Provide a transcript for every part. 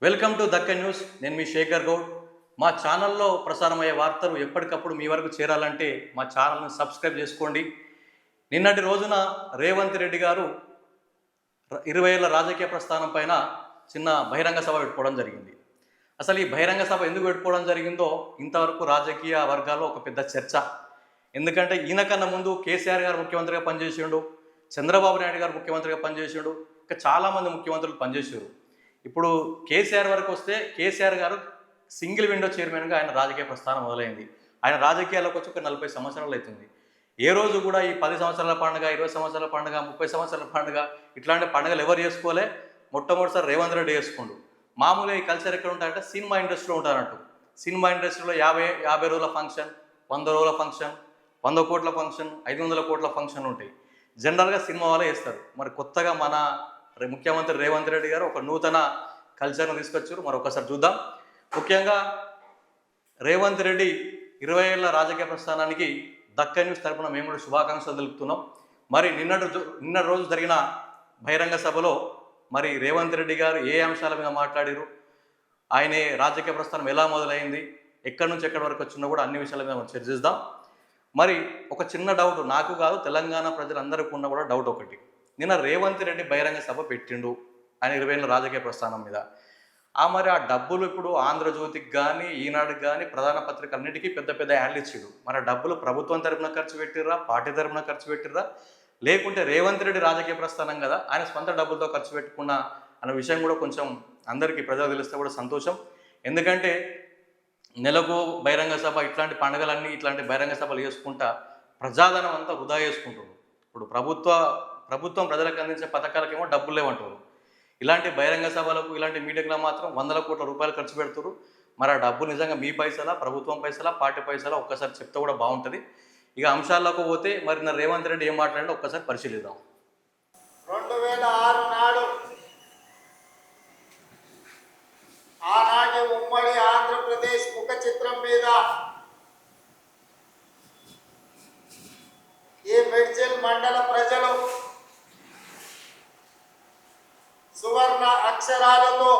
Welcome to Deccan news. నేను మీ శేఖర్ గౌడ్. మా ఛానల్లో ప్రసారమయ్యే వార్తలు ఎప్పటికప్పుడు మీ వరకు చేరాలంటే మా ఛానల్ని సబ్స్క్రైబ్ చేసుకోండి. నిన్నటి రోజున రేవంత్ రెడ్డి గారు 20 ఏళ్ల రాజకీయ ప్రస్థానం పైన చిన్న బహిరంగ సభ పెట్టుకోవడం జరిగింది. అసలు ఈ బహిరంగ సభ ఎందుకు పెట్టుకోవడం జరిగిందో ఇంతవరకు రాజకీయ వర్గాల్లో ఒక పెద్ద చర్చ. ఎందుకంటే ఈయన కన్నా ముందు కేసీఆర్ గారు ముఖ్యమంత్రిగా పనిచేసిండు, చంద్రబాబు నాయుడు గారు ముఖ్యమంత్రిగా పనిచేసిండు, ఇంకా చాలామంది ముఖ్యమంత్రులు పనిచేసారు. ఇప్పుడు కేసీఆర్ వరకు వస్తే కేసీఆర్ గారు సింగిల్ విండో చైర్మన్గా ఆయన రాజకీయ ప్రస్థానం మొదలైంది. ఆయన రాజకీయాల్లోకి వచ్చి ఒక 40 సంవత్సరాలు అవుతుంది. ఏ రోజు కూడా ఈ 10 సంవత్సరాల పండుగ, 20 సంవత్సరాల పండుగ, 30 సంవత్సరాల పండుగ ఇట్లాంటి పండుగలు ఎవరు చేసుకోలే. మొట్టమొదటిసారి రేవంత్ రెడ్డి చేసుకుండు. మామూలుగా ఈ కల్చర్ ఎక్కడ ఉంటారంటే సినిమా ఇండస్ట్రీలో ఉంటారంటూ. సినిమా ఇండస్ట్రీలో 50 రోజుల ఫంక్షన్, 100 రోజుల ఫంక్షన్, 100 కోట్ల ఫంక్షన్, 500 కోట్ల ఫంక్షన్ ఉంటాయి. జనరల్గా సినిమా వాళ్ళే చేస్తారు. మరి కొత్తగా మన ముఖ్యమంత్రి రేవంత్ రెడ్డి గారు ఒక నూతన కల్చర్ను తీసుకొచ్చారు. మరొకసారి చూద్దాం. ముఖ్యంగా రేవంత్ రెడ్డి 20 ఏళ్ల రాజకీయ ప్రస్థానానికి దక్కన్ న్యూస్ తరపున మేము కూడా శుభాకాంక్షలు తెలుపుతున్నాం. మరి నిన్న రోజు జరిగిన బహిరంగ సభలో మరి రేవంత్ రెడ్డి గారు ఏ అంశాల మీద మాట్లాడారు, ఆయనే రాజకీయ ప్రస్థానం ఎలా మొదలైంది, ఎక్కడి నుంచి ఎక్కడి వరకు వచ్చిందో కూడా అన్ని విషయాల మీద మనం చర్చిద్దాం. మరి ఒక చిన్న డౌట్ నాకు కాదు, తెలంగాణ ప్రజలందరికీ ఉన్న కూడా డౌట్ ఒకటి. నిన్న రేవంత్ రెడ్డి బహిరంగ సభ పెట్టిండు ఆయన 20 ఏళ్ల రాజకీయ ప్రస్థానం మీద. మరి ఆ డబ్బులు ఇప్పుడు ఆంధ్రజ్యోతికి కానీ, ఈనాడుకి కానీ, ప్రధాన పత్రిక అన్నిటికీ పెద్ద పెద్ద యాడ్లు ఇచ్చాడు. మరి ఆ డబ్బులు ప్రభుత్వం తరపున ఖర్చు పెట్టిర్రా, పార్టీ తరపున ఖర్చు పెట్టిర్రా, లేకుంటే రేవంత్ రెడ్డి రాజకీయ ప్రస్థానం కదా ఆయన సొంత డబ్బులతో ఖర్చు పెట్టుకున్న అన్న విషయం కూడా కొంచెం అందరికీ ప్రజలు తెలిస్తే కూడా సంతోషం. ఎందుకంటే నెలకు బహిరంగ సభ, ఇట్లాంటి పండుగలన్నీ ఇట్లాంటి బహిరంగ సభలు చేసుకుంటా ప్రజాధనం అంతా వృధా చేసుకుంటారు. ఇప్పుడు ప్రభుత్వం ప్రజలకు అందించే పథకాలకేమో డబ్బులు లేవంటారు. ఇలాంటి బహిరంగ సభలకు, ఇలాంటి మీటింగ్లకు మాత్రం 100 కోట్ల రూపాయలు ఖర్చు పెడుతున్నారు. మరి ఆ డబ్బు నిజంగా మీ పైసలా, ప్రభుత్వం పైసలా, పార్టీ పైసలా, ఒక్కసారి చెప్తే కూడా బాగుంటుంది. ఇక అంశాల్లోకి పోతే మరి నా రేవంత్ రెడ్డి ఏం మాట్లాడినా ఒక్కసారి పరిశీలిద్దాం. 2006 నాడు ఆనాటి ఉమ్మడి ఆంధ్రప్రదేశ్ ముఖ చిత్రం మీద ఈ మెడ్చల్ మండల ప్రజలు సువర్ణ అక్షరాలతో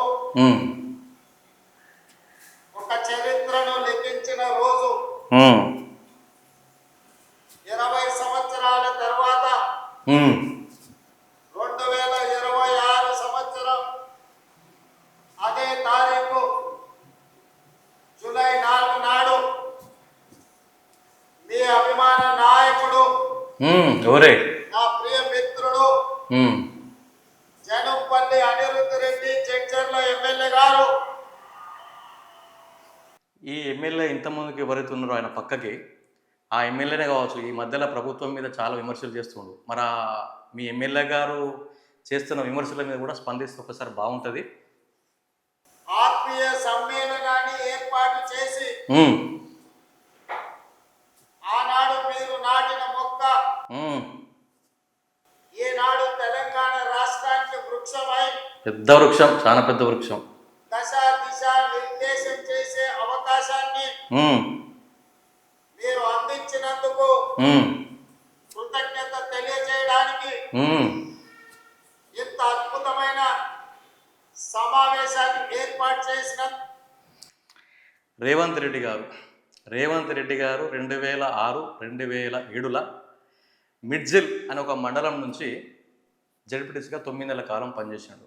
ఒక చరిత్రను లిఖించిన రోజు 20 సంవత్సరాల తర్వాత 2026 సంవత్సరం అదే తారీఖు జూలై 4 నాడు మీ అభిమాన నాయకుడు, ఎవరే నా ప్రియ మిత్రుడు జనంపల్లి అనిరుద్ధ్ రెడ్డి జడ్చర్ల ఎమ్మెల్యే గారు, ఈ ఎమ్మెల్యే ఇంతమందికి ఎవరైతే ఉన్నారో ఆయన పక్కకి ఆ ఎమ్మెల్యేనే కావచ్చు, ఈ మధ్యలో ప్రభుత్వం మీద చాలా విమర్శలు చేస్తుండు. మరి మీ ఎమ్మెల్యే గారు చేస్తున్న విమర్శల మీద కూడా స్పందిస్తే ఒకసారి బాగుంటుంది. ఆత్మీయ సమ్మేళనాన్ని ఏర్పాటు చేసి ఆనాడు మీరు నాటిన మొక్క ఈనాడు తెలంగాణ రాష్ట్రానికి వృక్షమై, పెద్ద వృక్షం, చాలా పెద్ద వృక్షం, దశ దిశ నిర్దేశం చేసే అవకాశాన్ని మీరు అందించినందుకు కృతజ్ఞత తెలియజేయడానికి ఇంత అద్భుతమైన సమావేశాన్ని ఏర్పాటు చేసిన రేవంత్ రెడ్డి గారు 2006, 2007 మిడ్జిల్ అనే ఒక మండలం నుంచి జడ్పీటీసీగా 9 నెలల కాలం పనిచేశాడు.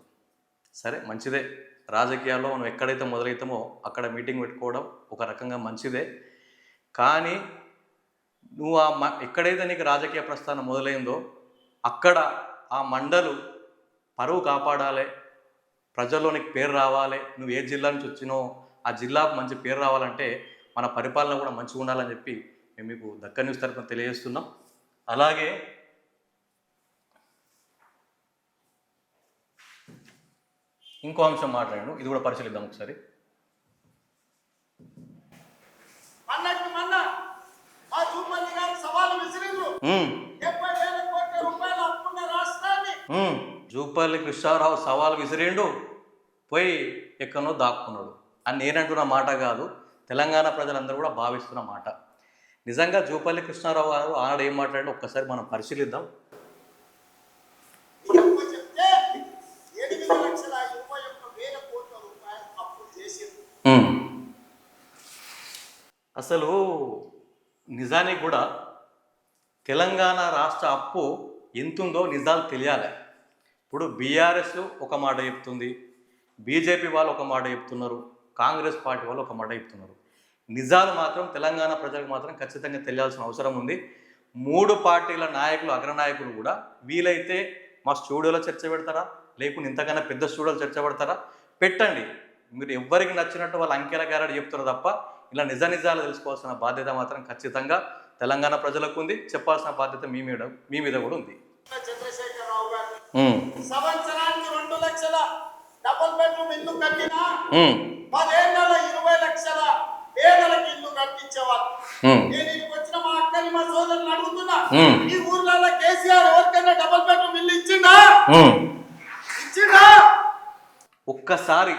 సరే, మంచిదే. రాజకీయాల్లో మనం ఎక్కడైతే మొదలవుతామో అక్కడ మీటింగ్ పెట్టుకోవడం ఒక రకంగా మంచిదే. కానీ నువ్వు ఎక్కడైతే నీకు రాజకీయ ప్రస్థానం మొదలైందో అక్కడ ఆ మండలు పరువు కాపాడాలి, ప్రజల్లో నీకు పేరు రావాలి, నువ్వు ఏ జిల్లా నుంచి వచ్చినో ఆ జిల్లాకు మంచి పేరు రావాలంటే మన పరిపాలన కూడా మంచిగా ఉండాలని చెప్పి మేము మీకు దక్కన్ న్యూస్ తరపున తెలియజేస్తున్నాం. అలాగే ఇంకో అంశం మాట్లాడాను, ఇది కూడా పరిశీలిద్దాం ఒకసారి. జూపల్లి కృష్ణారావు సవాల్ విసిరిండు, పోయి ఎక్కడో దాక్కున్నాడు అని నేనంటున్న మాట కాదు, తెలంగాణ ప్రజలందరూ కూడా భావిస్తున్న మాట. నిజంగా జూపల్లి కృష్ణారావు గారు ఆనాడు ఏం మాట్లాడినా ఒక్కసారి మనం పరిశీలిద్దాం. అసలు నిజానికి కూడా తెలంగాణ రాష్ట్ర అప్పు ఎంతుందో నిజాలు తెలియాలి. ఇప్పుడు బీఆర్ఎస్ ఒక మాట చెప్తుంది, బీజేపీ వాళ్ళు ఒక మాట చెప్తున్నారు, కాంగ్రెస్ పార్టీ వాళ్ళు ఒక మాట చెప్తున్నారు. నిజాలు మాత్రం తెలంగాణ ప్రజలకు మాత్రం ఖచ్చితంగా తెలియాల్సిన అవసరం ఉంది. మూడు పార్టీల నాయకులు, అగ్రనాయకులు కూడా వీలైతే మా స్టూడియోలో చర్చ పెడతారా, లేకుంటే ఇంతకన్నా పెద్ద స్టూడియోలో చర్చ పెడతారా, పెట్టండి. మీరు ఎవరికి నచ్చినట్టు వాళ్ళు అంకెల గారడి చెప్తారు తప్ప ఇలా నిజాలు తెలుసుకోవాల్సిన బాధ్యత మాత్రం ఖచ్చితంగా తెలంగాణ ప్రజలకు ఉంది. చెప్పాల్సిన బాధ్యత మీ మీద కూడా ఉంది. చంద్రశేఖరరావు గారు సంవత్సరానికి 2 లక్షల డబుల్ బెడ్రూమ్ ఇల్లు కట్టినా 10 ఏళ్లలో 20 లక్షల పేదలకు ఇల్లు కట్టించేవాళ్ళు. నేను ఇక్కడికి వచ్చిన మా అక్కని, మా సోదరుని అడుగుతున్నా, ఈ ఊర్లలో కేసీఆర్ ఎవరికైనా డబుల్ బెడ్రూమ్ ఇల్లు ఇచ్చిండా? ఒక్కసారి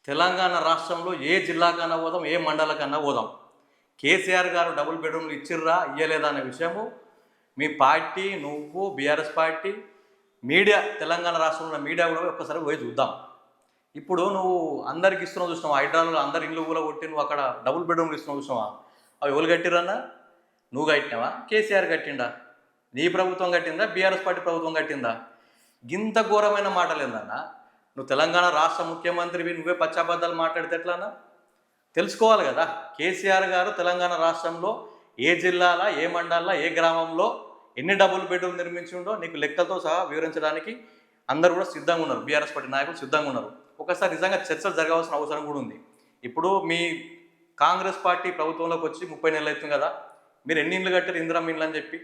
తెలంగాణ రాష్ట్రంలో ఏ జిల్లాకన్నా పోదాం, ఏ మండలకన్నా పోదాం, కేసీఆర్ గారు డబుల్ బెడ్రూమ్లు ఇచ్చిర్రా ఇయ్యలేదా అనే విషయము మీ పార్టీ, నువ్వు, బీఆర్ఎస్ పార్టీ, మీడియా, తెలంగాణ రాష్ట్రంలో మీడియా కూడా ఒక్కసారి పోయి చూద్దాం. ఇప్పుడు నువ్వు అందరికి ఇస్తున్నావు చూసినావా, హైదరాబాద్లో అందరు ఇల్లు కూడా కొట్టి నువ్వు అక్కడ డబుల్ బెడ్రూమ్లు ఇస్తున్నావు చూసినావా, అవి ఎవరు కట్టిరన్నా? నువ్వు కట్టినావా? కేసీఆర్ కట్టిండా? నీ ప్రభుత్వం కట్టిందా? బీఆర్ఎస్ పార్టీ ప్రభుత్వం కట్టిందా? గింత ఘోరమైన మాటలు ఏందన్నా? నువ్వు తెలంగాణ రాష్ట్ర ముఖ్యమంత్రివి, నువ్వే పచ్చాబద్దాలు మాట్లాడితే ఎట్లానా? తెలుసుకోవాలి కదా. కేసీఆర్ గారు తెలంగాణ రాష్ట్రంలో ఏ జిల్లాల, ఏ మండలంలో, ఏ గ్రామంలో ఎన్ని డబుల్ బెడ్రూమ్ నిర్మించిండో నీకు లెక్కలతో సహా వివరించడానికి అందరూ కూడా సిద్ధంగా ఉన్నారు. బీఆర్ఎస్ పార్టీ నాయకులు సిద్ధంగా ఉన్నారు. ఒకసారి నిజంగా చర్చలు జరగాల్సిన అవసరం కూడా ఉంది. ఇప్పుడు మీ కాంగ్రెస్ పార్టీ ప్రభుత్వంలోకి వచ్చి 30 నెలలు అవుతుంది కదా, మీరు ఎన్ని ఇండ్లు కట్టారు ఇందిరమ్మ ఇండ్లు అని చెప్పి.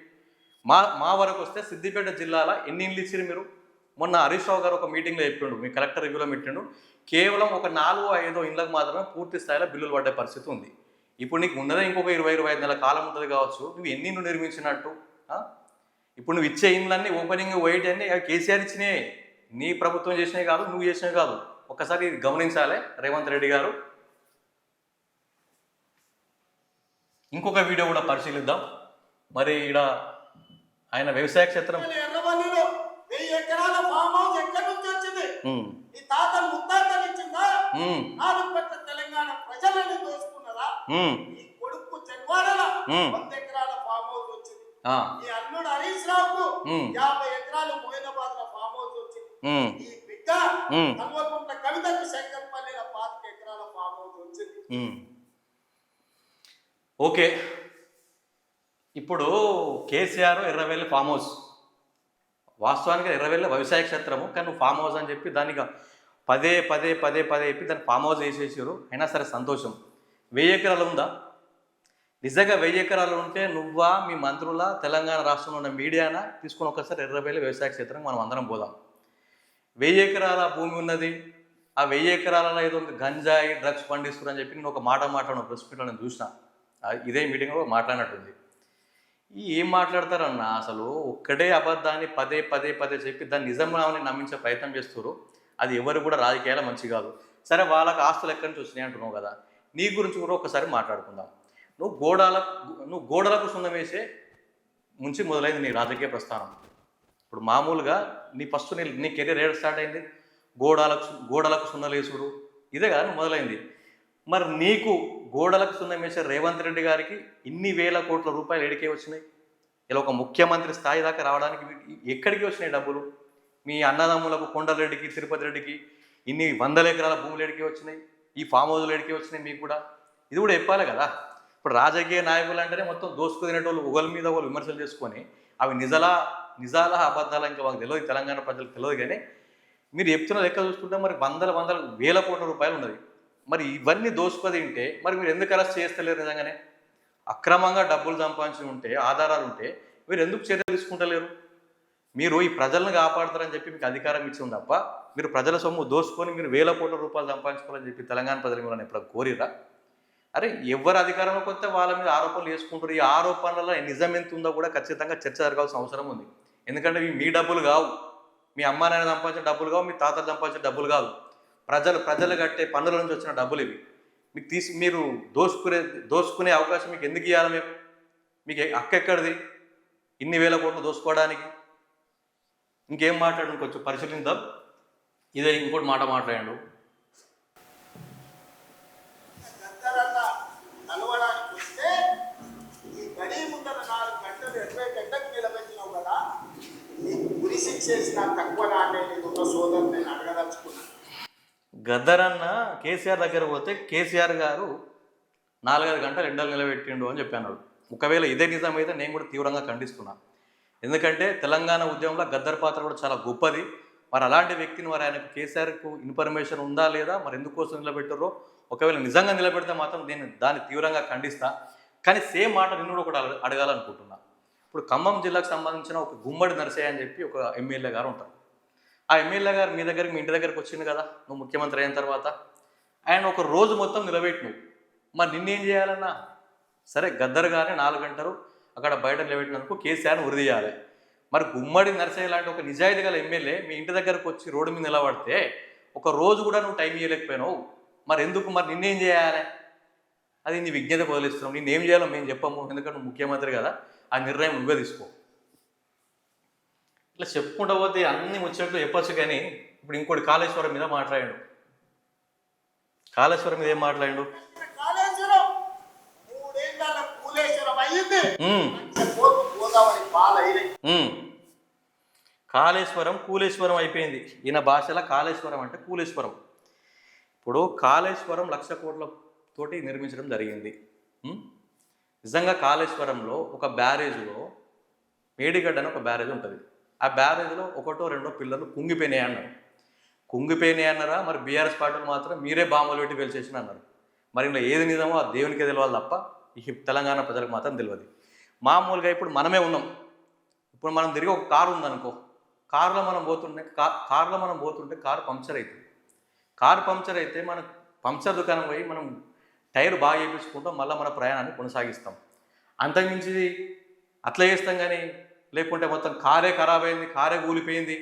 మా వరకు వస్తే సిద్దిపేట జిల్లాలో ఎన్ని ఇండ్లు ఇచ్చారు మీరు? మొన్న హరీష్ రావు గారు ఒక మీటింగ్లో చెప్పిండు, మీ కలెక్టర్ రివ్యూలో పెట్టిండు, కేవలం ఒక 4-5 ఇండ్లకు మాత్రమే పూర్తి స్థాయిలో బిల్లులు పడ్డే పరిస్థితి ఉంది. ఇప్పుడు నీకు ఉన్నదే ఇంకొక 20-25 నెలల కాలం ఉంటుంది కావచ్చు, నువ్వు ఎన్ని ఇండ్లు నిర్మించినట్టు? ఇప్పుడు నువ్వు ఇచ్చే ఇండ్లన్నీ ఓపెనింగ్ వైట్ అన్నీ కేసీఆర్ ఇచ్చినాయి, నీ ప్రభుత్వం చేసినవి కాదు, నువ్వు చేసినవి కాదు. ఒక్కసారి గమనించాలి రేవంత్ రెడ్డి గారు. ఇంకొక వీడియో కూడా పరిశీలిద్దాం. మరి ఇక్కడ ఆయన వ్యవసాయ క్షేత్రం 1000 ఎకరాల ఫామ్ హౌస్ ఎక్కడి నుంచి వచ్చింది? ఈ తాత ముత్తాతలు ఇచ్చిందా? 4 కోట్ల తెలంగాణ ప్రజలని దోచుకున్నదా? ఈ కొడుకు చెన్వాడల 100 ఎకరాల ఫామ్ హౌస్ వచ్చింది. ఈ అల్లుడు హరీష్ రావుకు 50 ఎకరాలు మోయినాబాద్ లో ఫామ్ హౌస్ వచ్చింది. ఈ బిడ్డ కల్వకుంట్ల కవితకు శంకర్పల్లిలో 5 ఎకరాల ఫామ్ హౌస్ వచ్చింది. ఓకే, ఇప్పుడు కేసీఆర్ ఎర్రవెల్లి ఫామ్ హౌస్, వాస్తవానికి ఎర్రవెల్లి వ్యవసాయ క్షేత్రము, కానీ నువ్వు ఫామ్ హౌస్ అని చెప్పి దానికి పదే చెప్పి దాన్ని ఫామ్ హౌస్ వేసేసారు. అయినా సరే సంతోషం. 1000 ఎకరాలు ఉందా? నిజంగా 1000 ఎకరాలు ఉంటే నువ్వా, మీ మంత్రుల, తెలంగాణ రాష్ట్రంలో ఉన్న మీడియానా తీసుకుని ఒకసారి ఎర్రవెల్లి వ్యవసాయ క్షేత్రం మనం అందరం పోదాం. 1000 ఎకరాల భూమి ఉన్నది. ఆ 1000 ఎకరాలలో ఏదో గంజాయి, డ్రగ్స్ పండిస్తున్నారు అని చెప్పి నేను ఒక మాట మాట్లాడిన ప్రెస్ మీట్లో నేను చూసిన, ఇదే మీటింగ్లో మాట్లాడినట్టుంది. ఏం మాట్లాడతారన్నా? అసలు ఒక్కడే అబద్ధాన్ని పదే చెప్పి దాన్ని నిజంగానే నమ్మించే ప్రయత్నం చేస్తారు. అది ఎవరు కూడా రాజకీయాలు మంచి కాదు. సరే, వాళ్ళకి ఆస్తులు ఎక్కడి నుంచి వచ్చినాయి అంటున్నావు కదా, నీ గురించి కూడా ఒకసారి మాట్లాడుకుందాం. నువ్వు గోడలకు సున్నం వేసే నుంచి మొదలైంది నీ రాజకీయ ప్రస్థానం. ఇప్పుడు మామూలుగా ఫస్ట్ నీ కెరీర్ ఏడు స్టార్ట్ అయింది, గోడలకు సున్నలేసుడు, ఇదే కదా మొదలైంది. మరి నీకు గోడలకు సున్నం వేసే రేవంత్ రెడ్డి గారికి ఇన్ని వేల కోట్ల రూపాయలు ఎడికే వచ్చినాయి? ఇలా ఒక ముఖ్యమంత్రి స్థాయి దాకా రావడానికి ఎక్కడికి వచ్చినాయి డబ్బులు? మీ అన్నదమ్ములకు, కొండలరెడ్డికి, తిరుపతి రెడ్డికి ఇన్ని 100 ఎకరాల భూములు ఎడికే వచ్చినాయి? ఈ ఫామ్ హౌస్లు ఎడికే వచ్చినాయి? మీకు కూడా ఇది కూడా చెప్పాలి కదా. ఇప్పుడు రాజకీయ నాయకులు అంటేనే మొత్తం దోసుకు తినేటోళ్ళు ఒకరి మీద వాళ్ళు విమర్శలు చేసుకొని అవి నిజాలా అబద్ధాలా ఇంకా వాళ్ళకి తెలియదు, తెలంగాణ ప్రజలకు తెలియదు. కానీ మీరు చెప్తున్న లెక్క చూసుకుంటే మరి వందల వేల కోట్ల రూపాయలు ఉన్నది. మరి ఇవన్నీ దోసుకు తింటే మరి మీరు ఎందుకు అరెస్ట్ చేస్తలేరు? నిజంగానే అక్రమంగా డబ్బులు సంపాదించి ఉంటే, ఆధారాలు ఉంటే మీరు ఎందుకు చర్యలు తీసుకుంటలేరు? మీరు ఈ ప్రజలను కాపాడతారని చెప్పి మీకు అధికారం ఇచ్చింది తప్ప మీరు ప్రజల సొమ్ము దోసుకొని మీరు వేల కోట్ల రూపాయలు సంపాదించుకోవాలని చెప్పి తెలంగాణ ప్రజలు మీరు ఎప్పుడు కోరిరా? అరే, ఎవరు అధికారంలోకి వస్తే వాళ్ళ మీద ఆరోపణలు చేసుకుంటారు. ఈ ఆరోపణలలో నిజం ఎంత ఉందో కూడా ఖచ్చితంగా చర్చ జరగాల్సిన అవసరం ఉంది. ఎందుకంటే ఇవి మీ డబ్బులు కావు, మీ అమ్మ నాయన సంపాదించిన డబ్బులు కావు, మీ తాతలు సంపాదించిన డబ్బులు కాదు, ప్రజలు కట్టే పన్నుల నుంచి వచ్చిన డబ్బులు ఇవి. మీరు దోసుకునే అవకాశం మీకు ఎందుకు ఇవ్వాలి? మీకు హక్కు ఎక్కడిది ఇన్ని వేల కోట్లు దోసుకోవడానికి? ఇంకేం మాట్లాడు, కొంచెం పరిశీలిద్దాం. ఇదే ఇంకోటి మాట మాట్లాడాడు. కలవడ గద్దరన్న కేసీఆర్ దగ్గర పోతే కేసీఆర్ గారు 4-5 గంటలు ఎండలు నిలబెట్టిండు అని చెప్పి అన్నాడు. ఒకవేళ ఇదే నిజమైతే నేను కూడా తీవ్రంగా ఖండిస్తున్నా. ఎందుకంటే తెలంగాణ ఉద్యమంలో గద్దర్ పాత్ర కూడా చాలా గొప్పది. మరి అలాంటి వ్యక్తిని మరి ఆయనకు కేసీఆర్కు ఇన్ఫర్మేషన్ ఉందా లేదా, మరి ఎందుకోసం నిలబెట్టారో, ఒకవేళ నిజంగా నిలబెడితే మాత్రం నేను దాన్ని తీవ్రంగా ఖండిస్తా. కానీ సేమ్ మాట నిన్ను కూడా అడగాలనుకుంటున్నా. ఇప్పుడు ఖమ్మం జిల్లాకు సంబంధించిన ఒక గుమ్మడి నరసయ్య అని చెప్పి ఒక ఎమ్మెల్యే గారు ఉంటారు. ఆ ఎమ్మెల్యే గారు మీ దగ్గరికి, మీ ఇంటి దగ్గరికి వచ్చింది కదా నువ్వు ముఖ్యమంత్రి అయిన తర్వాత. ఆయన ఒక రోజు మొత్తం నిలబెట్టిను. మరి నిన్నేం చేయాలన్నా సరే, గద్దర్ గారిని 4 గంటలు అక్కడ బయట నిలబెట్టినందుకు కేసీఆర్ని ఉరిదీయాలి. మరి గుమ్మడి నరసయ్య లాంటి ఒక నిజాయితీ గల ఎమ్మెల్యే మీ ఇంటి దగ్గరకు వచ్చి రోడ్డు మీద నిలబడితే ఒక రోజు కూడా నువ్వు టైం ఇవ్వలేకపోయినావు. మరి ఎందుకు, మరి నిన్నేం చేయాలి? అది నీ విజ్ఞత వదిలిస్తున్నావు. నిన్నేం చేయాలో మేము చెప్పము, ఎందుకంటే నువ్వు ముఖ్యమంత్రి కదా, ఆ నిర్ణయం నువ్వే తీసుకో. ఇట్లా చెప్పుకుంటూ పోతే అన్ని ముచ్చట్లు చెప్పచ్చు. కానీ ఇప్పుడు ఇంకోటి కాళేశ్వరం మీద మాట్లాడాడు. కాళేశ్వరం మీద ఏం మాట్లాడాడు? కాళేశ్వరం 3 ఏళ్ల కూలేశ్వరం అయ్యింది. గోదావరి పాలైంది. కాళేశ్వరం కూలేశ్వరం అయిపోయింది. ఈయన భాషలో కాళేశ్వరం అంటే కూలేశ్వరం. ఇప్పుడు కాళేశ్వరం 1,00,000 కోట్ల తోటి నిర్మించడం జరిగింది. నిజంగా కాళేశ్వరంలో ఒక బ్యారేజ్లో మేడిగడ్డ అని ఒక బ్యారేజ్ ఉంటుంది. ఆ బ్యారేజ్లో 1-2 పిల్లలు కుంగిపోయినాయి అన్నారు. కుంగిపోయినాయి అన్నారా? మరి బీఆర్ఎస్ పార్టీలు మాత్రం మీరే బాంబులు పెట్టి వెలిచేసిన అన్నారు. మరి ఇలా ఏది నిజమో ఆ దేవునికే తెలియాలి తప్ప ఈ తెలంగాణ ప్రజలకు మాత్రం తెలియదు. మామూలుగా ఇప్పుడు మనమే ఉన్నాం. ఇప్పుడు మనం తిరిగి ఒక కారు ఉందనుకో, కారులో మనం పోతుంటే కారు పంక్చర్ అవుతుంది. కారు పంక్చర్ అయితే మనం పంక్చర్ దుకాణం పోయి మనం టైర్ బాగా వేయించుకుంటాం, మళ్ళీ మన ప్రయాణాన్ని కొనసాగిస్తాం. అంతకుమించి అట్లా చేస్తాం. కానీ లేకుంటే మొత్తం కారే ఖరాబ్ అయింది, కారే కూలిపోయింది,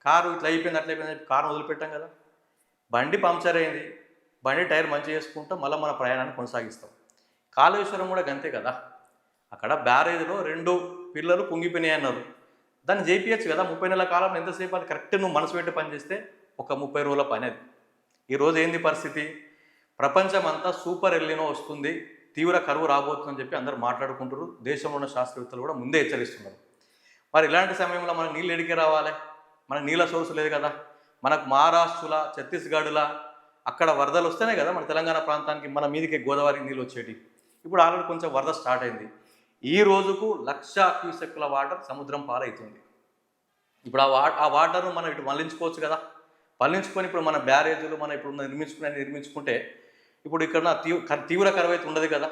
కారు ఇట్లా అయిపోయింది అట్లా అయిపోయింది కారును వదిలిపెట్టాం కదా. బండి పంక్చర్ అయింది, బండి టైర్ మంచిగా చేసుకుంటాం, మళ్ళీ మన ప్రయాణాన్ని కొనసాగిస్తాం. కాళేశ్వరం కూడా గంతే కదా. అక్కడ బ్యారేజ్లో 2 పిల్లలు కుంగిపోయినాయి అన్నారు. దాన్ని చేయించచ్చు కదా. 30 నెలల కాలంలో ఎంతసేపు అది కరెక్ట్ నువ్వు మనసు పెట్టి పని చేస్తే ఒక 30 రోజుల పని అది. ఈరోజు ఏంది పరిస్థితి? ప్రపంచం అంతా సూపర్ ఎల్లినో వస్తుంది, తీవ్ర కరువు రాబోతుందని చెప్పి అందరూ మాట్లాడుకుంటారు. దేశంలో ఉన్న శాస్త్రవేత్తలు కూడా ముందే హెచ్చరిస్తున్నారు. మరి ఇలాంటి సమయంలో మనకు నీళ్ళు ఎడికే రావాలి? మనకు నీళ్ళ సోర్స్ లేదు కదా. మనకు మహారాష్ట్రల, ఛత్తీస్గఢ్ల అక్కడ వరదలు వస్తేనే కదా మన తెలంగాణ ప్రాంతానికి, మన మీదకి గోదావరికి నీళ్ళు వచ్చేటి. ఇప్పుడు ఆల్రెడీ కొంచెం వరద స్టార్ట్ అయింది. ఈ రోజుకు 1,00,000 క్యూసెక్కుల వాటర్ సముద్రం పాలవుతుంది. ఇప్పుడు ఆ వాటర్ను మనం ఇటు మళ్లించుకోవచ్చు కదా. మళ్లించుకొని ఇప్పుడు మన బ్యారేజీలు మనం ఇప్పుడు నిర్మించుకుంటే ఇప్పుడు ఇక్కడ తీవ్ర కరువు అయితే ఉండదు కదా.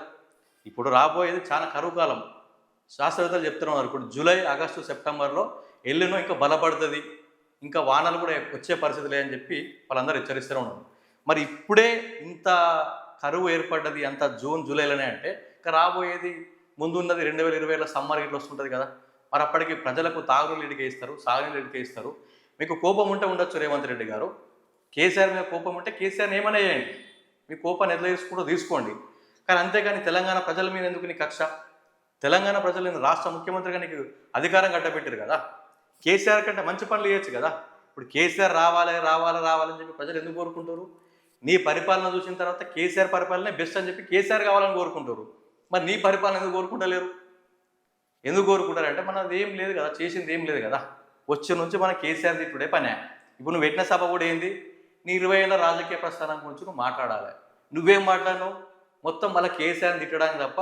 ఇప్పుడు రాబోయేది చాలా కరువు కాలం. శాస్త్రవేత్తలు చెప్తున్నారు ఇప్పుడు జూలై, ఆగస్టు, సెప్టెంబర్లో ఎల్లినో ఇంకా బలపడుతుంది, ఇంకా వానలు కూడా వచ్చే పరిస్థితి లేదని చెప్పి వాళ్ళందరూ హెచ్చరిస్తూనే ఉన్నారు. మరి ఇప్పుడే ఇంత కరువు ఏర్పడ్డది అంత జూన్, జూలైలోనే అంటే ఇంకా రాబోయేది ముందున్నది 2020లో సమ్మర్ ఇట్లా వస్తుంటుంది కదా. మరి అప్పటికి ప్రజలకు తాగునీళ్ళు ఇడికే ఇస్తారు, సాగునీళ్ళు ఇడికే ఇస్తారు. మీకు కోపం ఉంటే ఉండొచ్చు రేవంత్ రెడ్డి గారు, కేసీఆర్ మీద కోపం ఉంటే కేసీఆర్ని ఏమైనా చేయండి, మీ కోపాన్ని ఎట్లా తీసుకుంటూ తీసుకోండి. కానీ అంతేగాని తెలంగాణ ప్రజల మీద ఎందుకు నీ కక్ష? తెలంగాణ ప్రజలు రాష్ట్ర ముఖ్యమంత్రిగా నీకు అధికారం కట్టబెట్టారు కదా. కేసీఆర్ కంటే మంచి పనులు చేయొచ్చు కదా. ఇప్పుడు కేసీఆర్ రావాలని చెప్పి ప్రజలు ఎందుకు కోరుకుంటారు? నీ పరిపాలన చూసిన తర్వాత కేసీఆర్ పరిపాలనే బెస్ట్ అని చెప్పి కేసీఆర్ కావాలని కోరుకుంటారు. మరి నీ పరిపాలన ఎందుకు కోరుకుంటలేరు? ఎందుకు కోరుకుంటారంటే మనది ఏం లేదు కదా, చేసింది ఏం లేదు కదా. వచ్చే నుంచి మన కేసీఆర్ తిట్టుడే పనే. ఇప్పుడు నువ్వు పెట్టిన సభ కూడా ఏంది? నీ 20 ఏళ్ళ రాజకీయ ప్రస్థానం గురించి నువ్వు మాట్లాడాలి. నువ్వేం మాట్లాడినావు? మొత్తం మళ్ళీ కేసీఆర్ని తిట్టడానికి తప్ప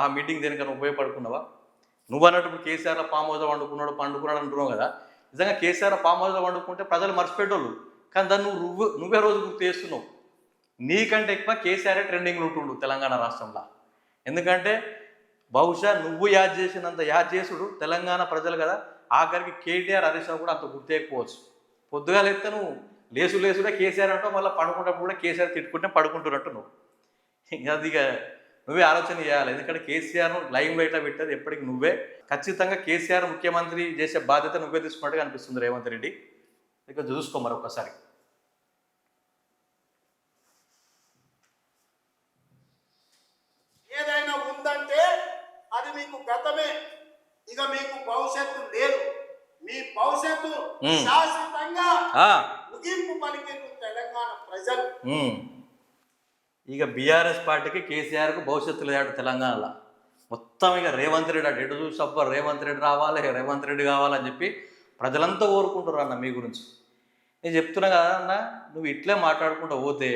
ఆ మీటింగ్ దేనికన్నా ఉపయోగపడుకున్నావా? నువ్వు అన్నట్టు కేసీఆర్లో పామ్ హౌస్లో పండుకున్నాడు అంటున్నావు కదా. నిజంగా కేసీఆర్ పామ్ హౌస్లో వండుకుంటే ప్రజలు మర్చిపెట్టోళ్ళు. కానీ దాన్ని నువ్వే రోజు గుర్తు చేస్తున్నావు. నీకంటే ఎక్కువ కేసీఆర్ ట్రెండింగ్లు ఉంటుండు తెలంగాణ రాష్ట్రంలో. ఎందుకంటే బహుశా నువ్వు యాద్ చేసినంత యాద్ చేసుడు తెలంగాణ ప్రజలు కదా. ఆఖరికి కేటీఆర్, హరీష్ రావు కూడా అంత గుర్తేయకపోవచ్చు. పొద్దుగా లేస్తే నువ్వు లేసుడే కేసీఆర్ అంటావు, మళ్ళీ పడుకుంటప్పుడు కూడా కేసీఆర్ తిట్టుకుంటే పడుకుంటున్నట్టు నువ్వు. అది ఇక నువ్వే ఆలోచన చేయాలి. ఎందుకంటే కేసీఆర్ను లైవ్ లైట్లో పెట్టేది ఎప్పటికీ నువ్వే. ఖచ్చితంగా కేసీఆర్ ముఖ్యమంత్రి చేసే బాధ్యత నువ్వే తీసుకున్నట్టుగా అనిపిస్తుంది రేవంత్ రెడ్డి. ఇక చూసుకో మరి ఒక్కసారి. ఏదైనా ఉందంటే అది మీకు గతమే, ఇక మీకు భవిష్యత్తు లేదు. మీ భవిష్యత్తు శాశ్వతంగా ముగింపు పలికిన తెలంగాణ ప్రజలు. ఇక బీఆర్ఎస్ పార్టీకి, కేసీఆర్కు భవిష్యత్తు లేడు తెలంగాణలో. మొత్తం ఇక రేవంత్ రెడ్డి అటు చూసి అబ్బా రేవంత్ రెడ్డి రావాలి, రేవంత్ రెడ్డి కావాలని చెప్పి ప్రజలంతా కోరుకుంటారు అన్న మీ గురించి. నేను చెప్తున్నా కదా అన్న, నువ్వు ఇట్లే మాట్లాడుకుంటూ పోతే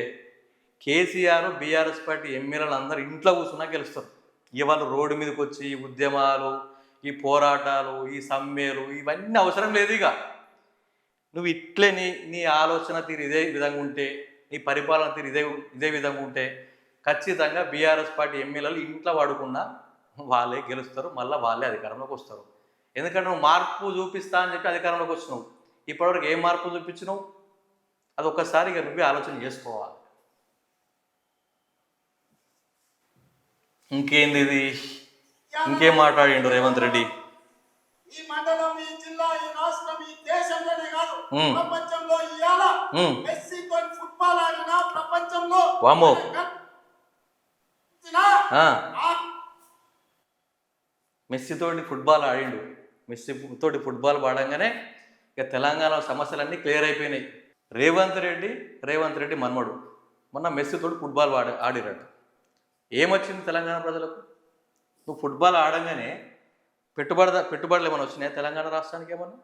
కేసీఆర్ బీఆర్ఎస్ పార్టీ ఎమ్మెల్యేలు అందరూ ఇంట్లో కూర్చున్నా గెలుస్తారు. ఇవాళ రోడ్డు మీదకి వచ్చి ఈ ఉద్యమాలు, ఈ పోరాటాలు, ఈ సమ్మెలు ఇవన్నీ అవసరం లేదు. ఇక నువ్వు ఇట్లే నీ ఆలోచన తీరు ఇదే విధంగా ఉంటే, నీ పరిపాలన తీరు ఇదే విధంగా ఉంటే ఖచ్చితంగా బీఆర్ఎస్ పార్టీ ఎమ్మెల్యేలు ఇంట్లో పడుకున్నా వాళ్ళే గెలుస్తారు, మళ్ళీ వాళ్ళే అధికారంలోకి వస్తారు. ఎందుకంటే నువ్వు మార్పు చూపిస్తా అని చెప్పి అధికారంలోకి వచ్చినావు. ఇప్పటివరకు ఏం మార్పు చూపించినావు? అది ఒక్కసారి ఇక నువ్వే ఆలోచన చేసుకోవాలి. ఇంకేంది ఇది? ఇంకేం మాట్లాడిండు రేవంత్ రెడ్డి? ఈ మండలం, ఈ జిల్లా, ఈ రాష్ట్రం, ఈ దేశంలోనే కాదు ప్రపంచంలో ఇవాళ మెస్సీతో ఫుట్బాల్ ఆడిన ప్రపంచంలో వామో మెస్సీ తోటి ఫుట్బాల్ ఆడిండు. మెస్సీ తోటి ఫుట్బాల్ ఆడంగానే ఇక తెలంగాణ సమస్యలన్నీ క్లియర్ అయిపోయినాయి. రేవంత్ రెడ్డి మన్మడు మొన్న మెస్సీ తోటి ఫుట్బాల్ ఆడిరట. ఏమొచ్చింది తెలంగాణ ప్రజలకు? నువ్వు ఫుట్బాల్ ఆడంగానే పెట్టుబడులు ఏమైనా వచ్చినాయా తెలంగాణ రాష్ట్రానికి? ఏమన్నా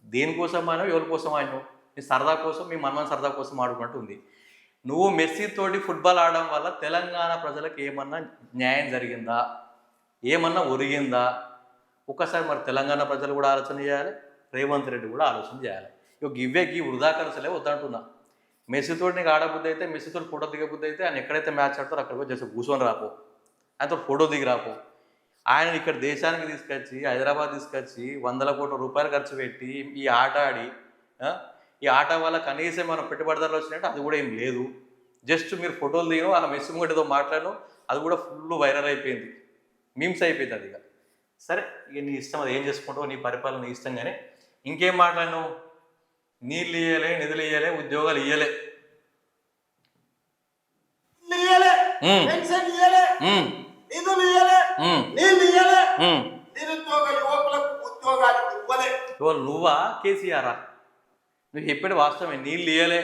దేనికోసం ఆడినావు? ఎవరి కోసం ఆడినావు? నీ సరదా కోసం, మీ మన్మన్ సరదా కోసం ఆడుకున్నట్టు ఉంది. నువ్వు మెస్సీ తోటి ఫుట్బాల్ ఆడడం వల్ల తెలంగాణ ప్రజలకు ఏమన్నా న్యాయం జరిగిందా? ఏమన్నా ఒరిగిందా? ఒక్కసారి మరి తెలంగాణ ప్రజలు కూడా ఆలోచన చేయాలి, రేవంత్ రెడ్డి కూడా ఆలోచన చేయాలి. ఇవ్వే వృధా ఖర్చులే వద్దంటున్నా. మెస్సీతో నీకు ఆడబుద్ధి అయితే, మెస్సీతో ఫోటో దిగబుద్ధి అయితే ఆయన ఎక్కడైతే మ్యాచ్ ఆడతారో అక్కడ పోయి జస్ట్ కూర్చొని రాపో, ఆయనతో ఫోటో దిగి రాపో. ఆయన ఇక్కడ దేశానికి తీసుకొచ్చి, హైదరాబాద్ తీసుకొచ్చి 100 కోట్ల రూపాయలు ఖర్చు పెట్టి ఈ ఆట ఆడి, ఈ ఆట వల్ల కనీసం మనం పెట్టుబడిదారులు వచ్చినట్టు అది కూడా ఏం లేదు. జస్ట్ మీరు ఫోటోలు దిగను, ఆ మెస్సీ ముంగటితో మాట్లాడను, అది కూడా ఫుల్ వైరల్ అయిపోయింది, మీమ్స్ అయిపోయింది అది. ఇక సరే, ఇక నీ ఇష్టం, అది ఏం చేసుకుంటావు, నీ పరిపాలన నీ ఇష్టం. కానీ ఇంకేం మాట్లాడినావు? నీళ్ళు ఇయ్యలే, నిధులు ఇయ్యలే, ఉద్యోగాలు ఇయ్యలే, నువ్వా కేసీఆరా? నువ్వు చెప్పాడు వాస్తవమే. నీళ్ళు ఇయ్యలే,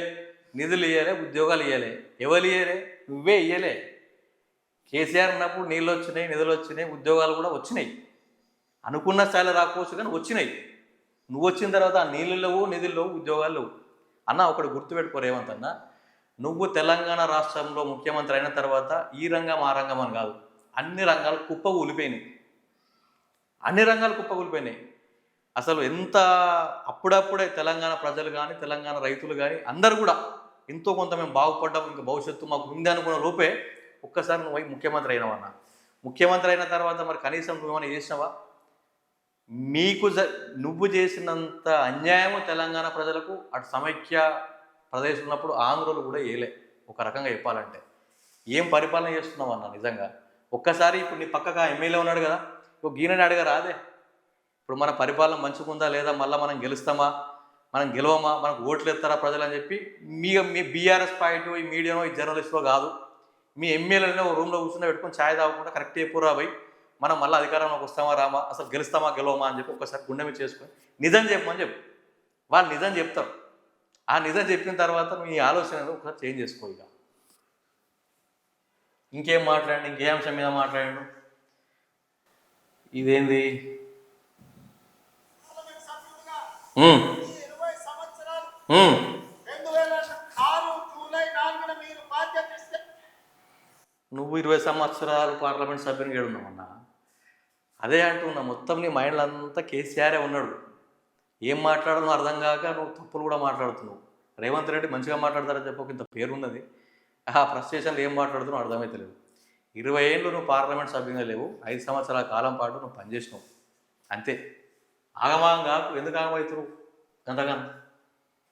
నిధులు ఇయ్యలే, ఉద్యోగాలు ఇయ్యలే. ఎవరు ఇయ్యలే? నువ్వే ఇయ్యలే. కేసీఆర్ ఉన్నప్పుడు నీళ్ళు వచ్చినాయి, నిధులు వచ్చినాయి, ఉద్యోగాలు కూడా వచ్చినాయి. అనుకున్న స్థాయిలో రాకపోవచ్చు కానీ వచ్చినాయి. నువ్వు వచ్చిన తర్వాత ఆ నీళ్ళు లేవు, నిధులు లేవు, ఉద్యోగాలు లేవు. అన్న ఒకటి గుర్తుపెట్టుకో రేవంత్ అన్న, నువ్వు తెలంగాణ రాష్ట్రంలో ముఖ్యమంత్రి అయిన తర్వాత ఈ రంగం ఆ రంగం అని కాదు, అన్ని రంగాలు కుప్పకూలిపోయినాయి. అన్ని రంగాలు కుప్పకూలిపోయినాయి. అసలు ఎంత అప్పుడప్పుడే తెలంగాణ ప్రజలు కానీ, తెలంగాణ రైతులు కానీ అందరు కూడా ఎంతో కొంత మేము బాగుపడ్డాం, ఇంకా భవిష్యత్తు మాకు ఉంది అనుకున్న లోపే ఒక్కసారి నువ్వు ముఖ్యమంత్రి అయినావన్న. ముఖ్యమంత్రి అయిన తర్వాత మరి కనీసం నువ్వేమైనా చేసినావా? నువ్వు చేసినంత అన్యాయము తెలంగాణ ప్రజలకు అటు సమైక్య ప్రదేశ్ ఉన్నప్పుడు ఆంధ్రులు కూడా ఏలే. ఒక రకంగా చెప్పాలంటే ఏం పరిపాలన చేస్తున్నావు అన్న నిజంగా. ఒక్కసారి ఇప్పుడు నీ పక్కగా ఎమ్మెల్యే ఉన్నాడు కదా, గీనని అడగరా అదే ఇప్పుడు మన పరిపాలన మంచిగుందా లేదా, మళ్ళీ మనం గెలుస్తామా, మనం గెలవమా, మనకు ఓట్లు ఎత్తారా ప్రజలు అని చెప్పి మీ బీఆర్ఎస్ పార్టీ, ఈ మీడియానో, ఈ జర్నలిస్ట్లో కాదు, మీ ఎమ్మెల్యేలనే ఒక రూమ్లో కూర్చుని పెట్టుకొని ఛాయ్ తాగకుండా కరెక్ట్ చెప్పురా పోయి మనం మళ్ళీ అధికారంలోకి వస్తామా రామా, అసలు గెలుస్తామా గెలవమా అని చెప్పి ఒకసారి గుండె మీద చేసుకొని నిజం చెప్పమని చెప్పు. వాళ్ళు నిజం చెప్తారు. ఆ నిజం చెప్పిన తర్వాత మీ ఆలోచన ఒకసారి చేంజ్ చేసుకో. ఇక ఇంకేం మాట్లాడండి, ఇంకే అంశం మీద మాట్లాడండు? ఇదేంది? నువ్వు 20 సంవత్సరాలు పార్లమెంట్ సభ్యుని గడున్నామన్నా. అదే అంటున్నా, మొత్తం నీ మైండ్లో అంతా కేసీఆరే ఉన్నాడు. ఏం మాట్లాడడం అర్థం కాక నువ్వు తప్పులు కూడా మాట్లాడుతున్నావు. రేవంత్ రెడ్డి మంచిగా మాట్లాడతారని చెప్పి ఇంత పేరున్నది, ఆ ఫ్రస్ట్రేషన్లో ఏం మాట్లాడుతున్నావు అర్థమైతలేదు. 20 ఏళ్ళు నువ్వు పార్లమెంట్ సభ్యునిగా లేవు, 5 సంవత్సరాల కాలం పాటు నువ్వు పనిచేసినావు అంతే. ఆగమాగం కాకు, ఎందుకు ఆగమవుతున్నావు అంతగా?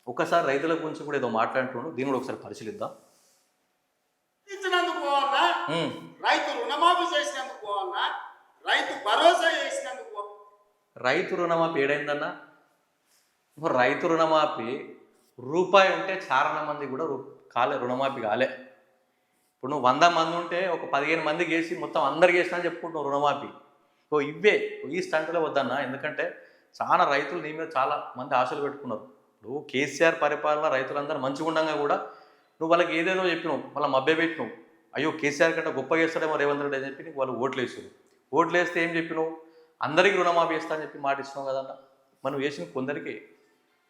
ఒక్కసారి రైతుల గురించి కూడా ఏదో మాట్లాడుతున్నాడు, దీన్ని కూడా ఒకసారి పరిశీలిద్దాం. ఇచ్చినందుకు పోవాలన్నా, రైతు రుణమాఫీ చేసినందుకు పోవాలన్నా, రైతు భరోసా చేసినందుకు. రైతు రుణమాఫీ ఏడైందన్నా? రైతు రుణమాఫీ రూపాయి ఉంటే చాలా మంది కూడా రుణమాఫీ కాలే. ఇప్పుడు నువ్వు 100 మంది ఉంటే ఒక 15 మందికి వేసి మొత్తం అందరికి వేసినా అని చెప్పుకుంటున్నావు రుణమాఫీ. ఇవే ఈ స్టంట్లో వద్దన్నా, ఎందుకంటే చాలా రైతులు నీ మీద చాలా మంది ఆశలు పెట్టుకున్నారు. ఇప్పుడు కేసీఆర్ పరిపాలన రైతులందరూ మంచిగా ఉండగా కూడా నువ్వు వాళ్ళకి ఏదేదో చెప్పినావు, వాళ్ళ మభ్య పెట్టినావు. అయ్యో కేసీఆర్ కంటే గొప్పగా చేస్తాడేమో రేవంత్ రెడ్డి అని చెప్పి నీకు వాళ్ళు ఓట్లు వేసారు. ఓట్లు వేస్తే ఏం చెప్పినావు? అందరికీ రుణమాఫీ వేస్తా అని చెప్పి మాట ఇచ్చినావు కదన్నా. మనం వేసిన కొందరికి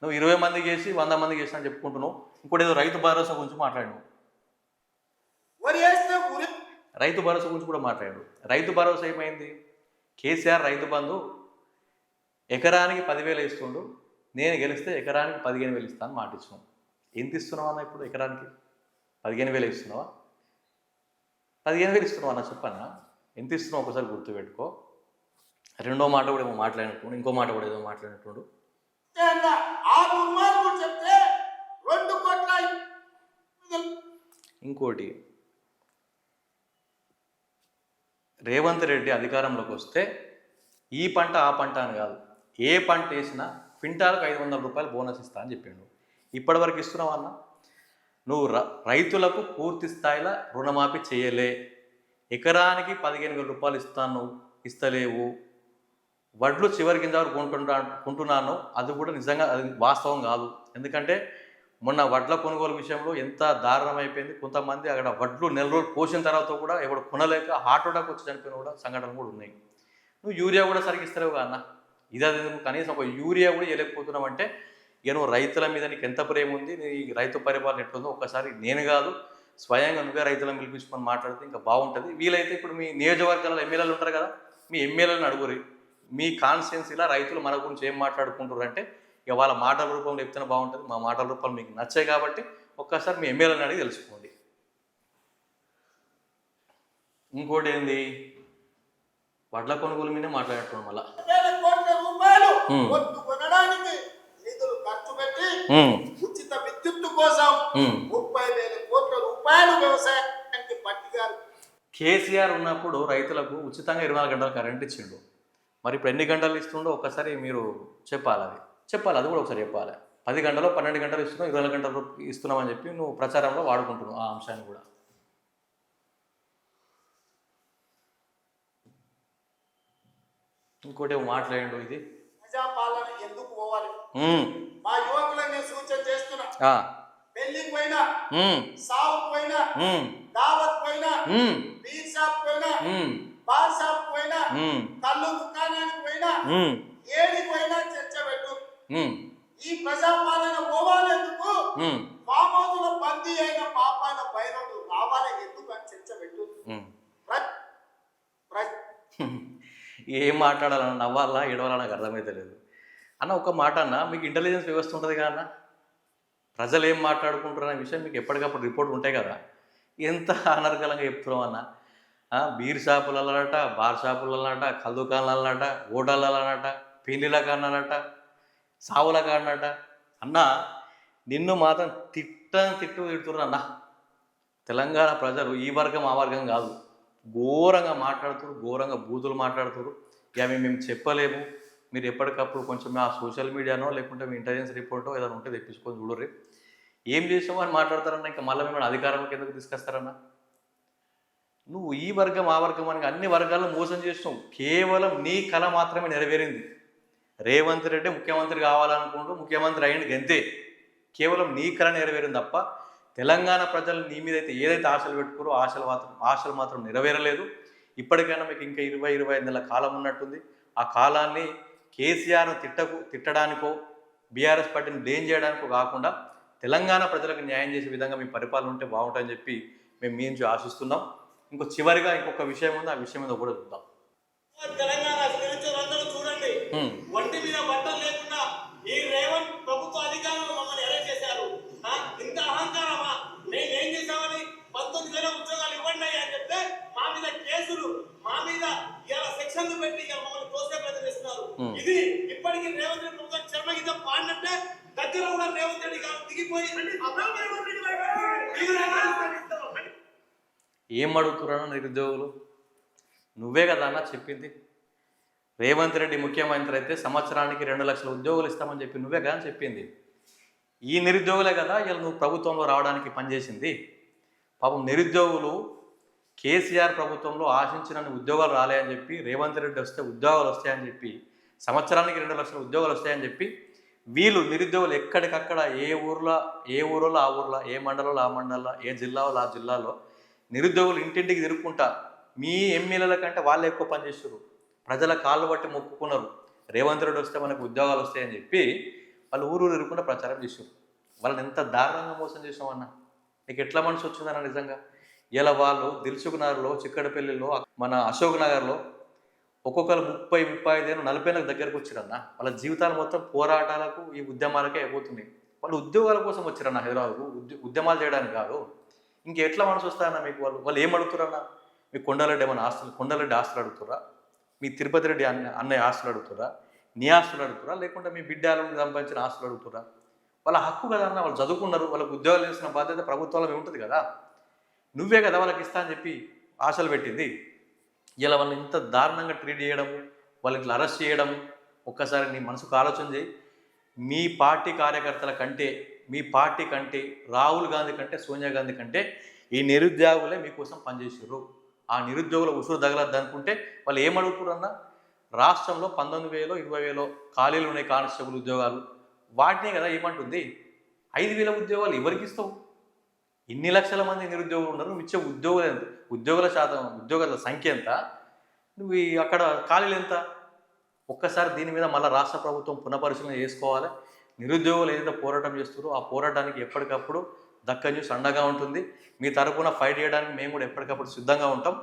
నువ్వు 20 మందికి చేసి 100 మందికి చేసి అని చెప్పుకుంటున్నావు. ఇంకోటి ఏదో రైతు భరోసా గురించి మాట్లాడినావు. వరి వేస్తే ఊరి రైతు భరోసా గురించి కూడా మాట్లాడాడు. రైతు భరోసా ఏమైంది? కేసీఆర్ రైతు బంధు ఎకరానికి 10,000 ఇస్తుండు, నేను గెలిస్తే ఎకరానికి 15,000 ఇస్తాను మాట ఇచ్చినావు. ఎంత ఇస్తున్నావు అన్న? ఇప్పుడు ఎకరానికి 15,000 ఇస్తున్నావా? 15,000 ఇస్తున్నావు అన్న? చెప్పన్నా ఎంత ఇస్తున్నావు ఒకసారి గుర్తుపెట్టుకో. రెండో మాట కూడా ఏమో మాట్లాడినట్టు, ఇంకో మాట కూడా ఏదో మాట్లాడినట్టు. ఆ దుర్మార్గుడు చెప్తే 2 కోట్ల ఇంకోటి, రేవంత్ రెడ్డి అధికారంలోకి వస్తే ఈ పంట ఆ పంట అని కాదు, ఏ పంట వేసినా క్వింటాలకు 500 రూపాయలు బోనస్ ఇస్తా అని చెప్పిండు. ఇప్పటివరకు ఇస్తున్నావా అన్న? నువ్వు రైతులకు పూర్తి స్థాయిలో రుణమాఫీ చేయలే. ఎకరానికి 15,000 రూపాయలు ఇస్తలేవు. వడ్లు చివరి కింద వరకు కొంటున్నాను, అది కూడా నిజంగా అది వాస్తవం కాదు. ఎందుకంటే మొన్న వడ్ల కొనుగోలు విషయంలో ఎంత దారుణం అయిపోయింది. కొంతమంది అక్కడ వడ్లు నెల రోజులు పోసిన తర్వాత కూడా ఎవడు కొనలేక హార్ట్ అటాక్ వచ్చి చనిపోయిన కూడా సంఘటనలు కూడా ఉన్నాయి. నువ్వు యూరియా కూడా సరిగ్గా ఇస్తలేవు అన్న. అది కనీసం ఒక యూరియా కూడా ఇవ్వలేకపోతున్నావు అంటే ఇక నువ్వు రైతుల మీద నీకు ఎంత ప్రేమ ఉంది, నీ రైతు పరిపాలన ఎట్లుందో ఒక్కసారి నేను కాదు స్వయంగా నువ్వే రైతులను పిలిపించుకొని మాట్లాడితే ఇంకా బాగుంటుంది. వీలైతే ఇప్పుడు మీ నియోజకవర్గాల్లో ఎమ్మెల్యేలు ఉంటారు కదా, మీ ఎమ్మెల్యేలను అడుగురి, మీ కాన్స్టిట్యున్సీలో రైతులు మన గురించి ఏం మాట్లాడుకుంటారు అంటే ఇక వాళ్ళ మాటల రూపంలో చెప్తేనే బాగుంటుంది. మా మాటల రూపంలో మీకు నచ్చాయి కాబట్టి ఒక్కసారి మీ ఎమ్మెల్యేని అడిగి తెలుసుకోండి. ఇంకోటి ఏంది, వడ్ల కొనుగోలు మీదే మాట్లాడుతున్నాం. మళ్ళా 1,000 కోట్ల రూపాయలు వడ్లు కొనడానికి నిధులు ఖర్చు పెట్టి ఉచిత విద్యుత్తు కోసం 30,000 కోట్ల రూపాయలు వ్యవసాయానికి పట్టిగారు. కేసీఆర్ ఉన్నప్పుడు రైతులకు ఉచితంగా 24 గంటలు కరెంట్ ఇచ్చిండు. మరి ఇప్పుడు ఎన్ని గంటలు ఇస్తుండో ఒక్కసారి మీరు చెప్పాలి. అది కూడా ఒకసారి చెప్పాలి. 10 గంటలు 12 గంటలు ఇస్తున్నావు, 24 గంటలు ఇస్తున్నామని చెప్పి నువ్వు ప్రచారంలో వాడుకుంటున్నావు ఆ అంశాన్ని కూడా. ఇంకోటి మాట్లాడండు, ఇది ప్రజాపాలన ఎందుకు పోవాలి? మా యువకులను నేను సూచన చేస్తున్నా. పెళ్లికి పోయినా, సావు పోయినా, దావత్ పోయినా, బీర్ షాప్ పోయినా, బార్ షాప్ పోయినా, కళ్ళు దుకాణానికి పోయినా, ఏడికి పోయినా చర్చ పెట్టు. ఈ ప్రజాపాలన పోవాలి ఎందుకు? ఫామ్ హౌస్ లో బందీ అయిన పాపాల భైరవుడు రావాలి ఎందుకు అని చర్చ పెట్టు. ఏం మాట్లాడాలన్నా, నవ్వాలా ఏడవాలా నాకు అర్థమైతే లేదు అన్న. ఒక మాట అన్న, మీకు ఇంటెలిజెన్స్ వ్యవస్థ ఉంటుంది కదా అన్న, ప్రజలు ఏం మాట్లాడుకుంటారు అనే విషయం మీకు ఎప్పటికప్పుడు రిపోర్ట్ ఉంటాయి కదా. ఎంత అనర్గలంగా చెప్తున్నాం అన్న. బీర్ షాపులట, బార్ షాపులట, కళ్ళు దుకాణాలట, హోటళ్ళట, పెళ్లిల కారణాలట, సావుల కారణట అన్న. నిన్ను మాత్రం తిట్టుతున్నారు అన్న. తెలంగాణ ప్రజలు ఈ వర్గం ఆ వర్గం కాదు, ఘోరంగా మాట్లాడుతున్నారు, ఘోరంగా బూతులు మాట్లాడుతున్నారు. ఇక మేము చెప్పలేము, మీరు ఎప్పటికప్పుడు కొంచెం ఆ సోషల్ మీడియానో లేకుంటే మీ ఇంటెలిజెన్స్ రిపోర్టో ఏదైనా ఉంటే తెప్పించుకొని చూడరు. ఏం చేసామో అని మాట్లాడతారన్నా. ఇంకా మళ్ళీ మిమ్మల్ని అధికారంలోకి ఎందుకు తీసుకొస్తారన్నా? నువ్వు ఈ వర్గం ఆ వర్గం అని అన్ని వర్గాలను మోసం చేస్తున్నావు. కేవలం నీ కళ మాత్రమే నెరవేరింది. రేవంత్ రెడ్డి ముఖ్యమంత్రి కావాలనుకుంటూ ముఖ్యమంత్రి అయ్యింది అంతే. కేవలం నీ కళ నెరవేరింది తప్ప తెలంగాణ ప్రజలు నీ మీద అయితే ఏదైతే ఆశలు పెట్టుకోరో ఆశలు మాత్రం నెరవేరలేదు. ఇప్పటికైనా మీకు ఇంకా 20-25 నెలల కాలం ఉన్నట్టుంది. ఆ కాలాన్ని కేసీఆర్ను తిట్టడానికో బీఆర్ఎస్ పార్టీని బ్లేమ్ చేయడానికో కాకుండా తెలంగాణ ప్రజలకు న్యాయం చేసే విధంగా మీ పరిపాలన ఉంటే బాగుంటుందని చెప్పి మేము మీ నుంచి ఆశిస్తున్నాం. చివరిగా ఇంకొక విషయం ఉంది, ఆ విషయం మీద కూడా చూద్దాం. తెలంగాణ చూడండి, ఒంటి మీద బట్టలు లేకుండా ఈ రేవంత్ ప్రభుత్వ అధికారులు మమ్మల్ని అరెస్ట్ చేశారు. ఇంత అహంకారమా? మేము ఏం చేశామని 19,000 ఉద్యోగాలు ఇవ్వండి అని చెప్తే మా మీద కేసులు, మా మీద ఇలా సెక్షన్లు పెట్టి మమ్మల్ని తోసే ప్రయత్నిస్తున్నారు. ఇది ఇప్పటికీ రేవంత్ రెడ్డి ప్రభుత్వం చర్మగీత పాడినట్టే. దగ్గర కూడా రేవంత్ రెడ్డి గారు దిగిపోయి ఏం అడుగుతున్నారో నిరుద్యోగులు? నువ్వే కదా అన్న చెప్పింది. రేవంత్ రెడ్డి ముఖ్యమంత్రి అయితే సంవత్సరానికి 2 లక్షల ఉద్యోగులు ఇస్తామని చెప్పి నువ్వే కదా చెప్పింది. ఈ నిరుద్యోగులే కదా ఇలా నువ్వు ప్రభుత్వంలో రావడానికి పనిచేసింది. పాపం నిరుద్యోగులు కేసీఆర్ ప్రభుత్వంలో ఆశించిన ఉద్యోగాలు రాలేదని చెప్పి, రేవంత్ రెడ్డి వస్తే ఉద్యోగాలు వస్తాయని చెప్పి, సంవత్సరానికి 2 లక్షల ఉద్యోగాలు వస్తాయని చెప్పి వీళ్ళు నిరుద్యోగులు ఎక్కడికక్కడ ఏ ఊరిలో ఆ ఊర్లో, ఏ మండలంలో ఆ మండలంలో, ఏ జిల్లాలో ఆ జిల్లాలో నిరుద్యోగులు ఇంటింటికి తిరుగుకుంటా మీ ఎమ్మెల్యేల కంటే వాళ్ళు ఎక్కువ పనిచేస్తారు. ప్రజల కాళ్ళు బట్టి మొక్కుకున్నారు రేవంత్ రెడ్డి వస్తే మనకు ఉద్యోగాలు వస్తాయని చెప్పి. వాళ్ళు ఊరు ఇరుకుండా ప్రచారం చేశారు. వాళ్ళని ఎంత దారుణంగా మోసం చేసామన్నా, నీకు ఎట్లా మనసు వచ్చిందన్న నిజంగా. ఇలా వాళ్ళు దిల్సుఖ్ నగర్లో, చిక్కడపల్లిలో, మన అశోక్ నగర్లో ఒక్కొక్కరు 30, 35 ఏళ్ళు 40 ఏళ్ళకి దగ్గరకు వచ్చారన్న. వాళ్ళ జీవితాలు మొత్తం పోరాటాలకు ఈ ఉద్యమాలకే అయిపోతున్నాయి. వాళ్ళు ఉద్యోగాల కోసం వచ్చారన్న హైదరాబాద్కు, ఉద్యమాలు చేయడానికి కాదు. ఇంకెట్లా మనసు వస్తాయన్న మీకు? వాళ్ళు ఏం అడుగుతారన్న? మీ కొండలరెడ్డి ఆస్తులు అడుగుతారా? మీ తిరుపతి రెడ్డి అన్నయ్య ఆస్తులు అడుగుతారా? నీ ఆస్తులు అడుగుతారా? లేకుంటే మీ బిడ్డలను సంపాదించిన ఆస్తులు అడుగుతారా? వాళ్ళ హక్కు కదా అన్న, వాళ్ళు చదువుకున్నారు, వాళ్ళకు ఉద్యోగాలు చేసిన బాధ్యత ప్రభుత్వాల మీద ఉంటుంది కదా. నువ్వే కదా వాళ్ళకి ఇస్తా అని చెప్పి ఆశలు పెట్టింది. ఇలా వాళ్ళని ఇంత దారుణంగా ట్రీట్ చేయడము, వాళ్ళని ఇట్లా అరెస్ట్ చేయడము, ఒక్కసారి నీ మనసుకు ఆలోచన చేయి. మీ పార్టీ కార్యకర్తల కంటే, మీ పార్టీ కంటే, రాహుల్ గాంధీ కంటే, సోనియా గాంధీ కంటే ఈ నిరుద్యోగులే మీకోసం పనిచేసారు. ఆ నిరుద్యోగుల ఉసురు తగలద్దు అనుకుంటే వాళ్ళు ఏమడుగుతారన్నా? రాష్ట్రంలో 19,000, 20,000 ఖాళీలు ఉన్నాయి కానిస్టేబుల్ ఉద్యోగాలు. వాటినే కదా ఏమంటుంది. 5,000 ఉద్యోగాలు ఎవరికి ఇస్తావు? ఇన్ని లక్షల మంది నిరుద్యోగులు ఉన్నారు, నువ్వు ఇచ్చే ఉద్యోగుల శాతం, ఉద్యోగాల సంఖ్య ఎంత? నువ్వు అక్కడ ఖాళీలు ఎంత? ఒక్కసారి దీని మీద మళ్ళీ రాష్ట్ర ప్రభుత్వం పునఃపరిశీలన చేసుకోవాలి. నిరుద్యోగులు ఏదైతే పోరాటం చేస్తారో ఆ పోరాటానికి ఎప్పటికప్పుడు దక్క న్యూస్ అండగా ఉంటుంది. మీ తరపున ఫైట్ చేయడానికి మేము కూడా ఎప్పటికప్పుడు సిద్ధంగా ఉంటాం.